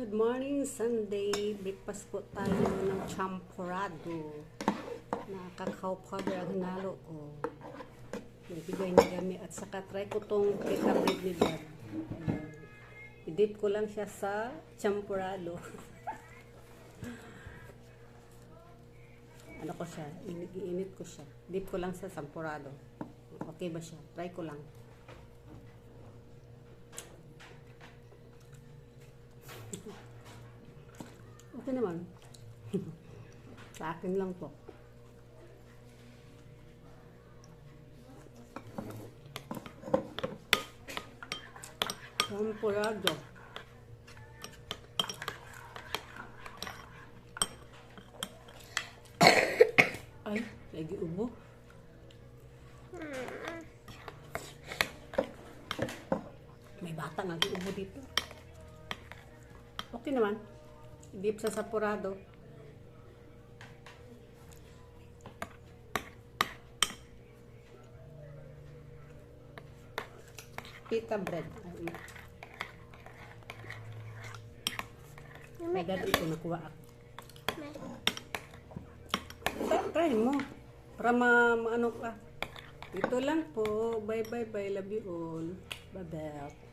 Good morning, Sunday. Breakfast po tayo ng champorado. Na cacao powder ang hinalo ko. Nagbigay ni Gami. At saka try ko tong pita bread ni Dad. I-dip ko lang siya sa champorado. Ano ko siya? Iinit ko siya. Dip ko lang sa champorado. Okay ba siya? Try ko lang. Okay naman. Sa akin lang po. Champorado. Ay, lagi ubo. May batang lagi ubo dito. Okay naman. Dip sa champorado. Pita bread. May dati ko nakuha ako. Try mo. Para maano ka. Ito lang po. Bye bye bye. Love you all. Bye bye.